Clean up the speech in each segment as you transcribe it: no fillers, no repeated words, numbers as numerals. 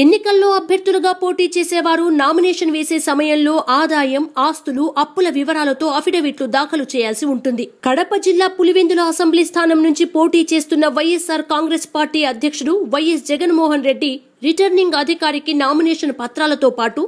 ఎన్నికల్లో అభ్యర్థులుగా పోటీ చేసేవారు నామినేషన్ వేసే సమయంలో ఆదాయం, ఆస్తులు, అప్పుల వివరాలతో అఫిడవిట్లు దాఖలు చేయాల్సి ఉంటుంది. కడప జిల్లా పులివెందుల అసెంబ్లీ స్థానం నుంచి పోటీ చేస్తున్న వైఎస్ఆర్ కాంగ్రెస్ పార్టీ అధ్యక్షుడు వైఎస్ జగన్మోహన్ రెడ్డి రిటర్నింగ్ అధికారికి నామినేషన్ పత్రాలతో పాటు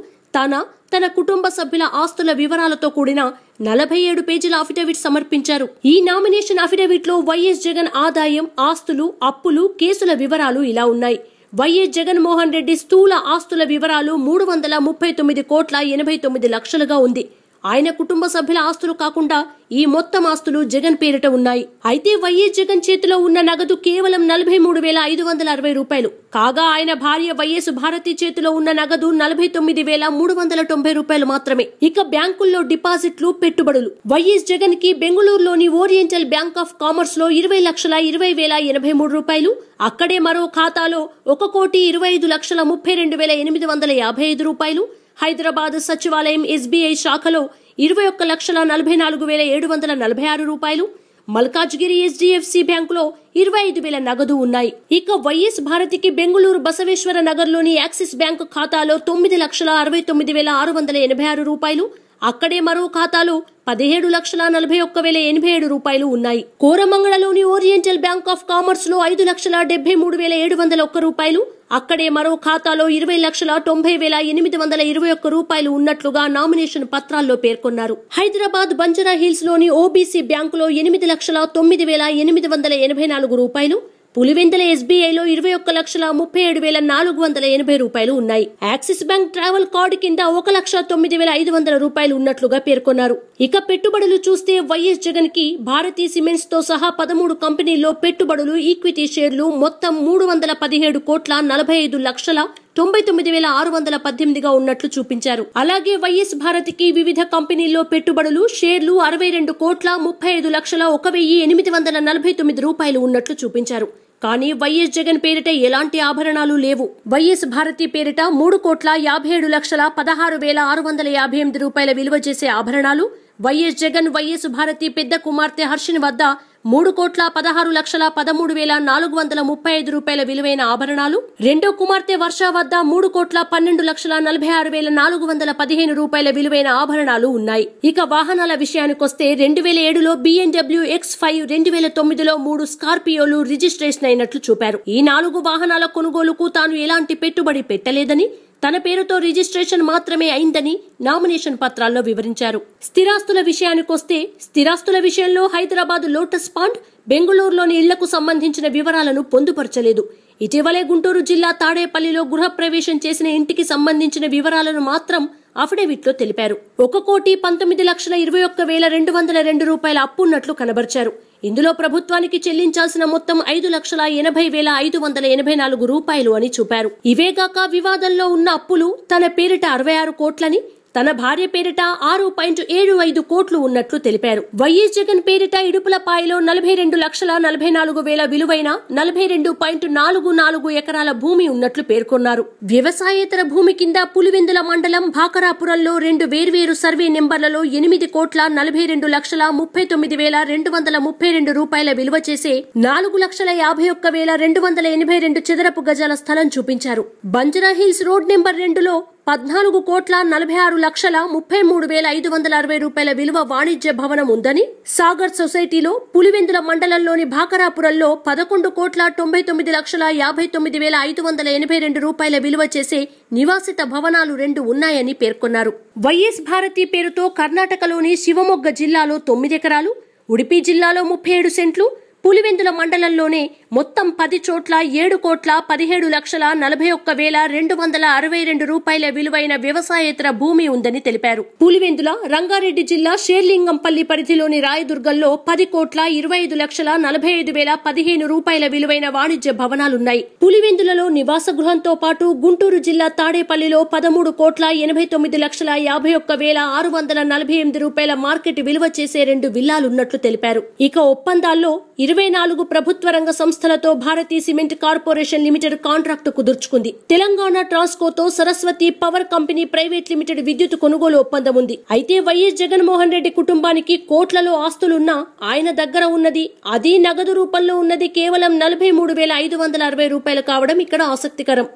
తన కుటుంబ సభ్యుల ఆస్తుల వివరాలతో కూడిన 47 పేజీల అఫిడవిట్ సమర్పించారు. ఈ నామినేషన్ అఫిడవిట్ లో వైఎస్ జగన్ ఆదాయం, ఆస్తులు, అప్పులు, కేసుల వివరాలు ఇలా ఉన్నాయి. వైఎస్ జగన్మోహన్ రెడ్డి స్థూల ఆస్తుల వివరాలు 339,89 లక్షలుగా ఉంది. ఆయన కుటుంబ సభ్యుల ఆస్తులు కాకుండా ఈ మొత్తం ఆస్తులు జగన్ పేరిట ఉన్నాయి. అయితే వైఎస్ జగన్ చేతిలో ఉన్న నగదు కేవలం 43,560 రూపాయలు కాగా ఆయన భార్య వైఎస్ భారతి చేతిలో ఉన్న నగదు 49,390 రూపాయలు మాత్రమే. ఇక బ్యాంకుల్లో డిపాజిట్లు, పెట్టుబడులు వైఎస్ జగన్ కి బెంగళూరులోని ఓరియంటల్ బ్యాంక్ ఆఫ్ కామర్స్ లో 20,20,083 రూపాయలు, అక్కడే మరో ఖాతాలో 1,25,32,855 రూపాయలు, హైదరాబాద్ సచివాలయం ఎస్బీఐ శాఖలో 21,44,746 రూపాయలు, మల్కాజ్గిరి హెచ్డిఎఫ్సి బ్యాంకులో 25,000 నగదు ఉన్నాయి. ఇక వైఎస్ భారతికి బెంగళూరు బసవేశ్వర నగర్ లోని యాక్సిస్ బ్యాంకు ఖాతాలో 9,69,686 రూపాయలు, అక్కడే మరో ఖాతాలో 17,41,087 రూపాయలు ఉన్నాయి. కోరమంగళలోని ఓరియంటల్ బ్యాంక్ ఆఫ్ కామర్స్ లో 5,73,701 రూపాయలు, అక్కడే మరో ఖాతాలో 20,90,821 రూపాయలు ఉన్నట్లుగా నామినేషన్ పత్రాల్లో పేర్కొన్నారు. హైదరాబాద్ బంజారా హిల్స్ లోని ఓబీసీ బ్యాంకులో 8,09,884 రూపాయలు, పులివెందుల ఎస్బీఐలో 21,37,480 రూపాయలు ఉన్నాయి. యాక్సిస్ బ్యాంక్ ట్రావెల్ కార్డు కింద 1,09,500 రూపాయలు ఉన్నట్లుగా పేర్కొన్నారు. ఇక పెట్టుబడులు చూస్తే వైఎస్ జగన్ కి భారతీ సిమెంట్స్ తో సహా 13 కంపెనీల్లో పెట్టుబడులు, ఈక్విటీ షేర్లు మొత్తం 317,45,99,618గా ఉన్నట్లు చూపించారు. అలాగే వైఎస్ భారతికి వివిధ కంపెనీల్లో పెట్టుబడులు, షేర్లు 62,35,01,849 రూపాయలు ఉన్నట్లు చూపించారు. కానీ వైఎస్ జగన్ పేరిట ఎలాంటి ఆభరణాలు లేవు. వైఎస్ భారతి పేరిట 3,57,16,658 రూపాయల విలువ చేసే ఆభరణాలు, వైఎస్ జగన్, వైఎస్ భారతి పెద్ద కుమార్తె హర్షిని వద్ద 3,16,13,435 రూపాయల విలువైన ఆభరణాలు, రెండో కుమార్తె వర్ష వద్ద 3,12,46,415 రూపాయల విలువైన ఆభరణాలు ఉన్నాయి. ఇక వాహనాల విషయానికొస్తే 2007లో BMW X5, 2009లో 3 స్కార్పియోలు రిజిస్ట్రేషన్ అయినట్లు చూపారు. ఈ 4 వాహనాల కొనుగోలుకు తాను ఎలాంటి పెట్టుబడి పెట్టలేదని, తన పేరుతో రిజిస్ట్రేషన్ మాత్రమే అయిందని నామినేషన్ పత్రాల్లో వివరించారు. స్థిరాస్తుల విషయానికొస్తే స్థిరాస్తుల విషయంలో హైదరాబాద్ లోటస్ పాండ్, బెంగళూరులోని ఇళ్లకు సంబంధించిన వివరాలను పొందుపరచలేదు. ఇటీవలే గుంటూరు జిల్లా తాడేపల్లిలో గృహప్రవేశం చేసిన ఇంటికి సంబంధించిన వివరాలను మాత్రం అఫిడవిట్ లో తెలిపారు. 1,19,21,202 రూపాయల అప్పున్నట్లు కనబర్చారు. ఇందులో ప్రభుత్వానికి చెల్లించాల్సిన మొత్తం 5,80,584 రూపాయలు అని చూపారు. ఇవేగాక వివాదంలో ఉన్న అప్పులు తన పేరిట 66 కోట్లని, తన భార్య పేరిట 6.75 కోట్లు ఉన్నట్లు తెలిపారు. వైఎస్ జగన్ పేరిట ఇడుపులపాయలో 42,44,000 విలువైన 42.44 ఎకరాల భూమి ఉన్నట్లు పేర్కొన్నారు. వ్యవసాయేతర భూమి కింద పులివెందుల మండలం భాకరాపురంలో 2 వేర్వేరు సర్వే నెంబర్లలో 8,42,39,232 రూపాయల విలువ చేసే 4,51,282 చదరపు గజాల స్థలం చూపించారు. బంజారా హిల్స్ రోడ్ నెంబర్ 2లో 14,46,33,560 రూపాయల విలువ వాణిజ్య భవనం ఉందని, సాగర్ సొసైటీలో పులివెందుల మండలంలోని భాకరాపురంలో 11,99,59,582 రూపాయల విలువ చేసే నివాసిత భవనాలు 2 ఉన్నాయని పేర్కొన్నారు. వైఎస్ భారతి పేరుతో కర్ణాటకలోని శివమొగ్గ జిల్లాలో 9 ఎకరాలు, ఉడిపి జిల్లాలో 37 సెంట్లు, పులివెందుల మండలంలోనే మొత్తం 10 చోట్ల 7,41,41,262 రూపాయల విలువైన వ్యవసాయేతర భూమి ఉందని తెలిపారు. పులివెందుల, రంగారెడ్డి జిల్లా షేర్లింగంపల్లి పరిధిలోని రాయదుర్గంలో 10,25,45,015 రూపాయల విలువైన వాణిజ్య భవనాలున్నాయి. పులివెందులలో నివాస గృహంతో పాటు గుంటూరు జిల్లా తాడేపల్లిలో 13,89,51,648 రూపాయల మార్కెట్ విలువ చేసే 2 విల్లాలున్నట్లు తెలిపారు. ఇక ఒప్పందాల్లో 24 ప్రభుత్వ రంగ సంస్థలతో Bharati cement corporation limited contract కుదుర్చుకుంది. తెలంగాణ ట్రాన్స్కోతో Saraswati power company private limited విద్యుత్ కొనుగోలు ఒప్పందం ఉంది. అయితే వైఎస్ జగన్మోహన్ రెడ్డి కుటుంబానికి కోట్లలో ఆస్తులున్నా ఆయన దగ్గర ఉన్నది, అది నగదు రూపంలో ఉన్నది కేవలం 43,560 రూపాయలు కావడం ఇక్కడ ఆసక్తికరం.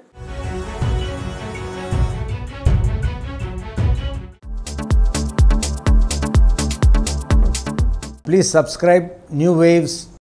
Please subscribe New Waves